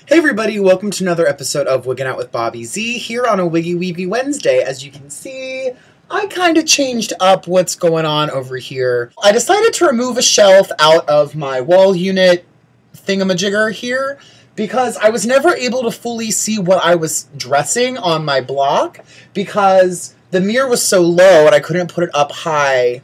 Hey everybody, welcome to another episode of Wiggin' Out with WigginOutBZ here on a Wiggy Weeby Wednesday. As you can see, I kind of changed up what's going on over here. I decided to remove a shelf out of my wall unit thingamajigger here because I was never able to fully see what I was dressing on my block because the mirror was so low and I couldn't put it up high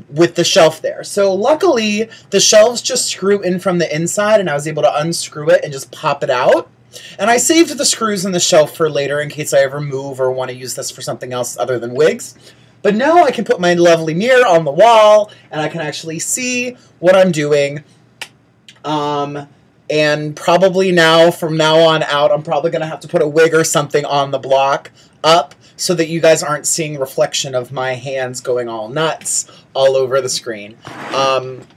with the shelf there. So luckily, the shelves just screw in from the inside and I was able to unscrew it and just pop it out. And I saved the screws in the shelf for later in case I ever move or want to use this for something else other than wigs. But now I can put my lovely mirror on the wall and I can actually see what I'm doing. And probably now, from now on out, I'm probably going to have to put a wig or something on the block up so that you guys aren't seeing reflection of my hands going all nuts all over the screen.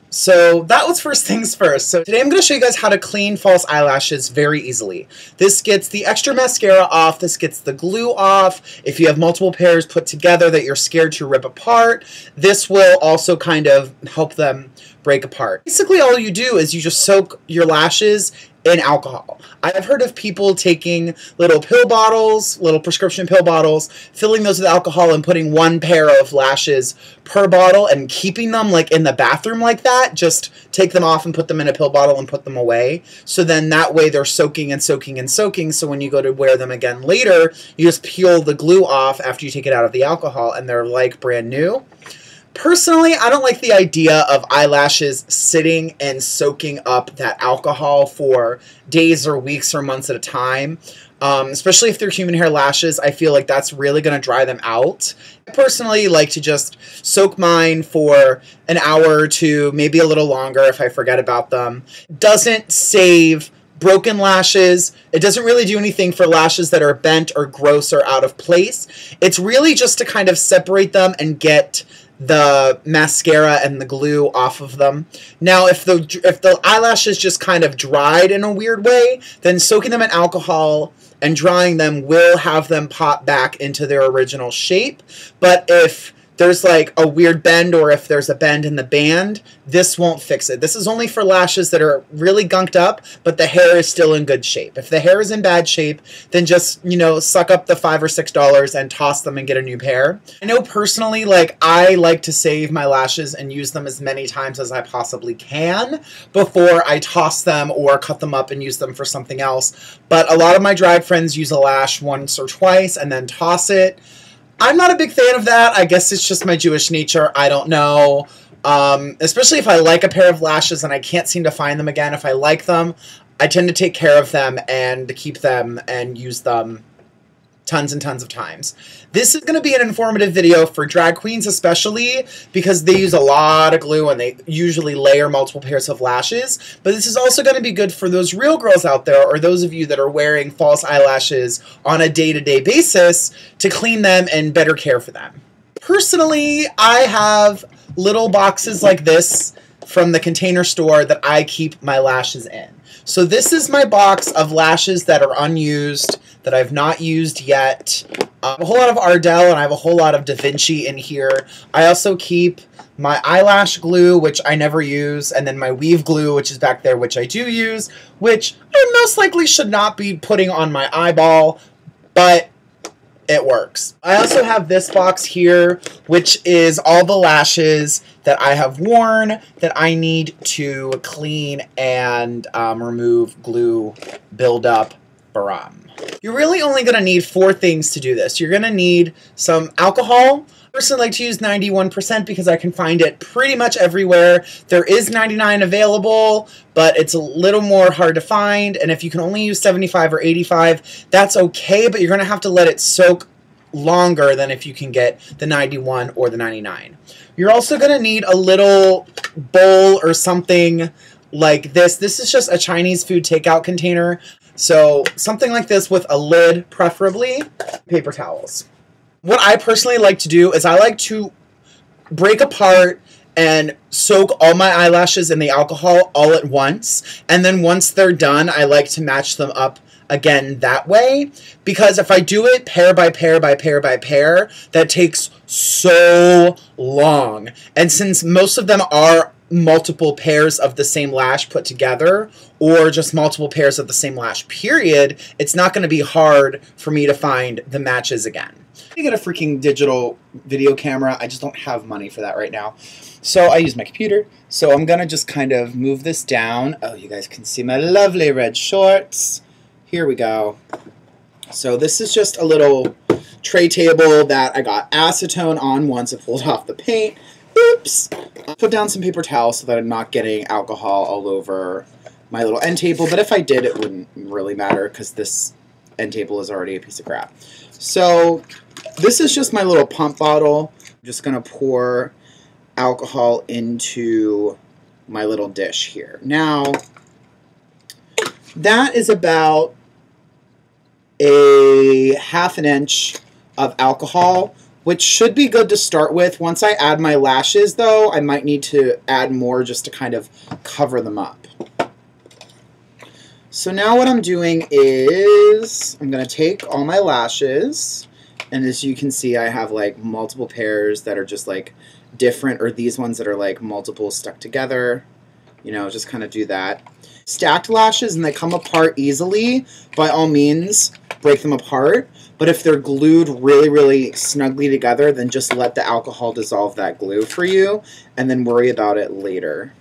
So that was first things first. So today I'm going to show you guys how to clean false eyelashes very easily. This gets the extra mascara off. This gets the glue off. If you have multiple pairs put together that you're scared to rip apart, this will also kind of help them break apart. Basically, all you do is you just soak your lashes in alcohol. I've heard of people taking little pill bottles, little prescription pill bottles, filling those with alcohol and putting one pair of lashes per bottle and keeping them like in the bathroom like that. Just take them off and put them in a pill bottle and put them away. So then that way they're soaking and soaking and soaking. So when you go to wear them again later, you just peel the glue off after you take it out of the alcohol and they're like brand new. Personally, I don't like the idea of eyelashes sitting and soaking up that alcohol for days or weeks or months at a time. Especially if they're human hair lashes, I feel like that's really going to dry them out. I personally like to just soak mine for an hour or two, maybe a little longer if I forget about them. Doesn't save broken lashes. It doesn't really do anything for lashes that are bent or gross or out of place. It's really just to kind of separate them and get the mascara and the glue off of them. Now, if the eyelashes just kind of dried in a weird way, then soaking them in alcohol and drying them will have them pop back into their original shape. But if there's like a weird bend or if there's a bend in the band, this won't fix it. This is only for lashes that are really gunked up, but the hair is still in good shape. If the hair is in bad shape, then just, you know, suck up the $5 or $6 and toss them and get a new pair. I know personally, like, I like to save my lashes and use them as many times as I possibly can before I toss them or cut them up and use them for something else. But a lot of my drag friends use a lash once or twice and then toss it. I'm not a big fan of that. I guess it's just my Jewish nature. I don't know. Especially if I like a pair of lashes and I can't seem to find them again. If I like them, I tend to take care of them and keep them and use them tons and tons of times. This is going to be an informative video for drag queens especially because they use a lot of glue and they usually layer multiple pairs of lashes. But this is also going to be good for those real girls out there or those of you that are wearing false eyelashes on a day-to-day basis to clean them and better care for them. Personally, I have little boxes like this from the Container Store that I keep my lashes in. So this is my box of lashes that are unused, that I've not used yet. A whole lot of Ardell and I have a whole lot of Da Vinci in here. I also keep my eyelash glue, which I never use, and then my weave glue, which is back there, which I do use, which I most likely should not be putting on my eyeball, but it works. I also have this box here, which is all the lashes that I have worn that I need to clean and remove glue buildup from. You're really only going to need 4 things to do this. You're going to need some alcohol. I personally like to use 91% because I can find it pretty much everywhere. There is 99 available, but it's a little more hard to find. And if you can only use 75 or 85, that's okay, but you're going to have to let it soak longer than if you can get the 91 or the 99. You're also going to need a little bowl or something like this. This is just a Chinese food takeout container. So something like this with a lid, preferably. Paper towels. What I personally like to do is I like to break apart and soak all my eyelashes in the alcohol all at once. And then once they're done, I like to match them up again that way. Because if I do it pair by pair by pair by pair, that takes so long. And since most of them are multiple pairs of the same lash put together, or just multiple pairs of the same lash, period, it's not going to be hard for me to find the matches again. I get a freaking digital video camera. I just don't have money for that right now. So I use my computer. So I'm going to just kind of move this down. Oh, you guys can see my lovely red shorts. Here we go. So this is just a little tray table that I got acetone on once I pulled off the paint. Oops! I'll put down some paper towels so that I'm not getting alcohol all over my little end table, but if I did, it wouldn't really matter because this end table is already a piece of crap. So this is just my little pump bottle. I'm just going to pour alcohol into my little dish here. Now, that is about a ½ an inch of alcohol, which should be good to start with. Once I add my lashes, though, I might need to add more just to kind of cover them up. So now what I'm doing is I'm going to take all my lashes, and as you can see, I have like multiple pairs that are just like different, or these ones that are like multiple stuck together. You know, just kind of do that. Stacked lashes and they come apart easily, by all means, break them apart. But if they're glued really, really snugly together, then just let the alcohol dissolve that glue for you, and then worry about it later.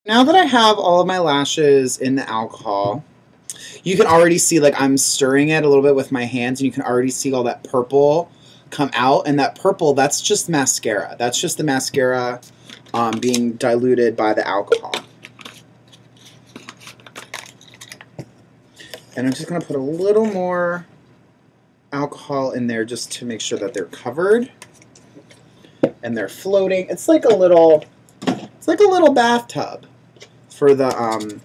Now that I have all of my lashes in the alcohol, you can already see, like, I'm stirring it a little bit with my hands, and you can already see all that purple come out. And that purple, that's just mascara. That's just the mascara being diluted by the alcohol. And I'm just going to put a little more alcohol in there just to make sure that they're covered and they're floating. It's like a little bathtub for the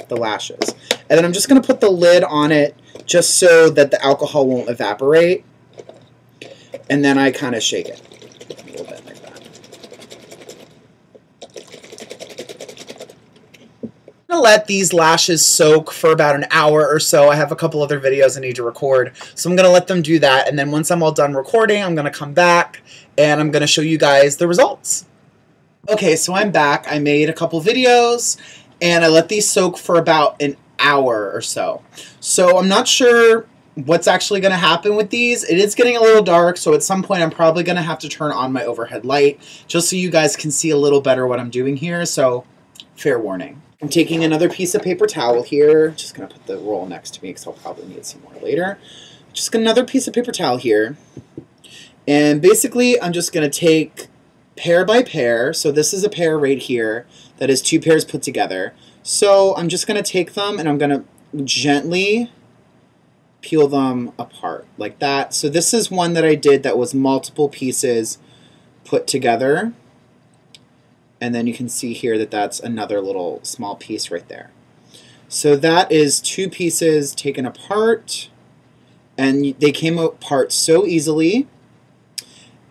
lashes. And then I'm just going to put the lid on it just so that the alcohol won't evaporate. And then I kind of shake it a little bit like that. I'm going to let these lashes soak for about an hour or so. I have a couple other videos I need to record, so I'm going to let them do that. And then once I'm all done recording, I'm going to come back and I'm going to show you guys the results. Okay, so I'm back. I made a couple videos and I let these soak for about an hour or so. So I'm not sure what's actually going to happen with these. It is getting a little dark, so at some point I'm probably going to have to turn on my overhead light just so you guys can see a little better what I'm doing here, so fair warning. I'm taking another piece of paper towel here. Just going to put the roll next to me because I'll probably need some more later. Just another piece of paper towel here. And basically I'm just going to take pair by pair. So this is a pair right here that is 2 pairs put together. So I'm just going to take them and I'm going to gently peel them apart like that. So this is one that I did that was multiple pieces put together. And then you can see here that that's another little small piece right there. So that is 2 pieces taken apart, and they came apart so easily.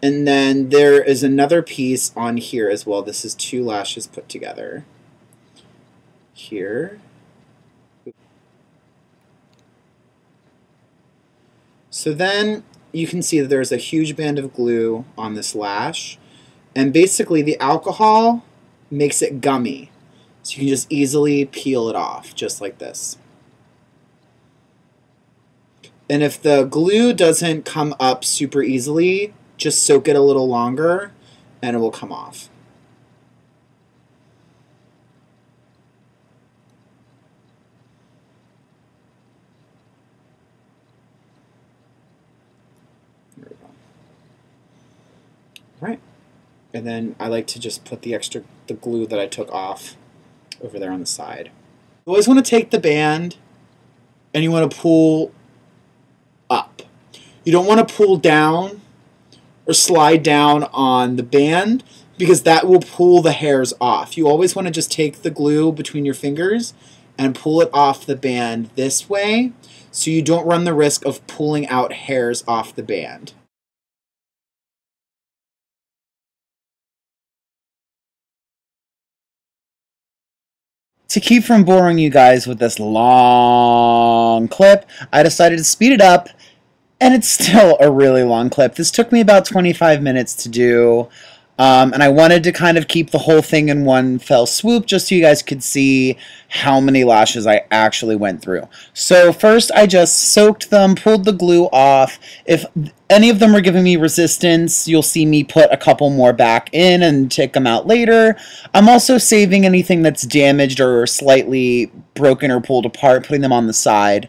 And then there is another piece on here as well. This is 2 lashes put together here. So then you can see that there's a huge band of glue on this lash. And basically the alcohol makes it gummy. So you can just easily peel it off, just like this. And if the glue doesn't come up super easily, just soak it a little longer and it will come off. There we go. All right. And then I like to just put the glue that I took off over there on the side. You always want to take the band and you want to pull up. You don't want to pull down or slide down on the band because that will pull the hairs off. You always want to just take the glue between your fingers and pull it off the band this way so you don't run the risk of pulling out hairs off the band. To keep from boring you guys with this long clip, I decided to speed it up And it's still a really long clip. This took me about 25 minutes to do. And I wanted to kind of keep the whole thing in one fell swoop just so you guys could see how many lashes I actually went through. So first I just soaked them, pulled the glue off. If any of them were giving me resistance, you'll see me put a couple more back in and take them out later. I'm also saving anything that's damaged or slightly broken or pulled apart, putting them on the side.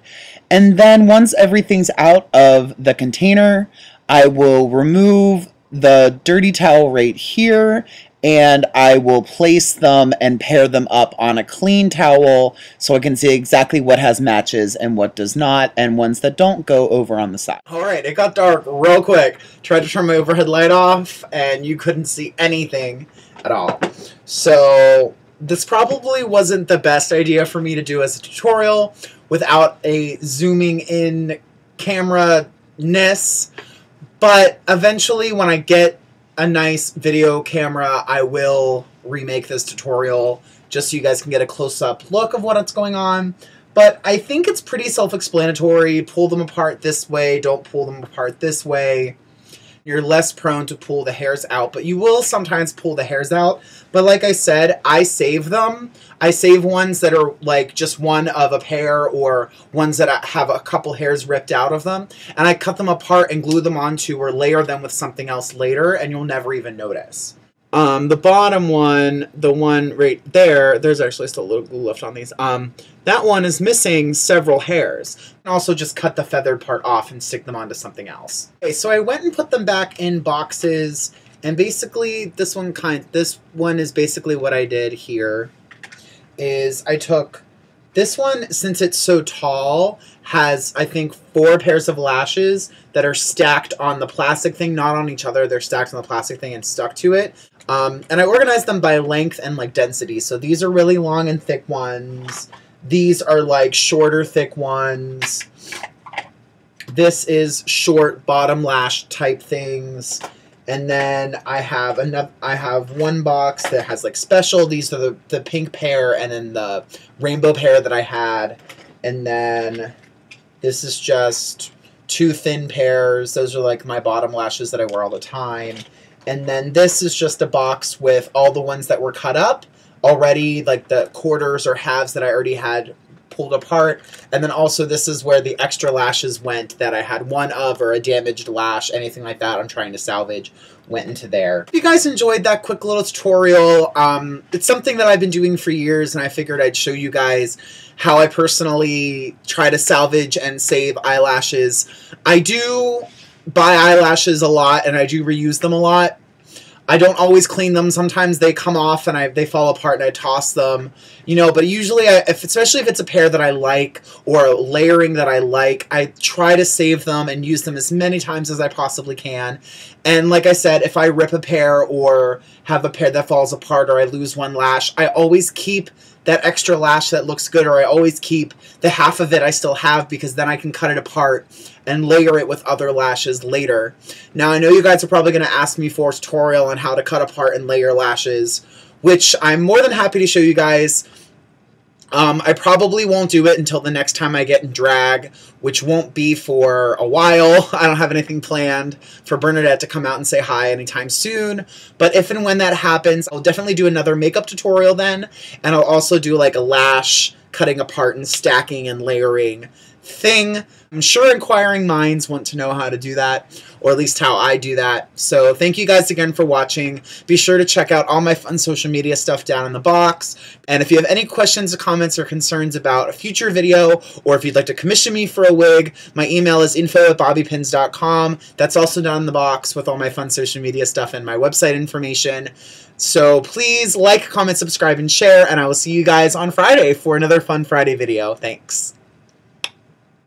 And then once everything's out of the container, I will remove the dirty towel right here, and I will place them and pair them up on a clean towel so I can see exactly what has matches and what does not, and ones that don't go over on the side. Alright, it got dark real quick. Tried to turn my overhead light off, and you couldn't see anything at all. So this probably wasn't the best idea for me to do as a tutorial without a zooming in camera-ness. But eventually, when I get a nice video camera, I will remake this tutorial just so you guys can get a close-up look of what's going on. But I think it's pretty self-explanatory. Pull them apart this way, don't pull them apart this way. You're less prone to pull the hairs out, but you will sometimes pull the hairs out. But like I said, I save them. I save ones that are like just one of a pair or ones that have a couple hairs ripped out of them. And I cut them apart and glue them onto or layer them with something else later, and you'll never even notice. The bottom one, the one right there, there's actually still a little glue left on these. That one is missing several hairs. And also just cut the feathered part off and stick them onto something else. Okay, so I went and put them back in boxes, and basically this one is basically what I did here. Is I took this one, since it's so tall, has, I think, 4 pairs of lashes that are stacked on the plastic thing, not on each other. They're stacked on the plastic thing and stuck to it. And I organized them by length and, like, density. So these are really long and thick ones. These are, like, shorter, thick ones. This is short bottom lash type things. And then I have one box that has like special. These are the pink pair and then the rainbow pair that I had. And then this is just 2 thin pairs. Those are like my bottom lashes that I wear all the time. And then this is just a box with all the ones that were cut up already, like the quarters or halves that I already had pulled apart. And then also this is where the extra lashes went that I had one of, or a damaged lash, anything like that I'm trying to salvage, went into there. If you guys enjoyed that quick little tutorial, it's something that I've been doing for years, and I figured I'd show you guys how I personally try to salvage and save eyelashes. I do buy eyelashes a lot, and I do reuse them a lot. I don't always clean them. Sometimes they come off and they fall apart and I toss them, you know, but usually, especially if it's a pair that I like or a layering that I like, I try to save them and use them as many times as I possibly can. And like I said, if I rip a pair or have a pair that falls apart or I lose one lash, I always keep that extra lash that looks good, or I always keep the half of it I still have, because then I can cut it apart and layer it with other lashes later. Now, I know you guys are probably going to ask me for a tutorial on how to cut apart and layer lashes, which I'm more than happy to show you guys. I probably won't do it until the next time I get in drag, which won't be for a while. I don't have anything planned for Bernadette to come out and say hi anytime soon. But if and when that happens, I'll definitely do another makeup tutorial then. And I'll also do like a lash cutting apart and stacking and layering thing. I'm sure inquiring minds want to know how to do that, or at least how I do that. So thank you guys again for watching. Be sure to check out all my fun social media stuff down in the box. And if you have any questions or comments or concerns about a future video, or if you'd like to commission me for a wig, my email is info@bobbypins.com. That's also down in the box with all my fun social media stuff and my website information. So please like, comment, subscribe, and share, and I will see you guys on Friday for another fun Friday video. Thanks.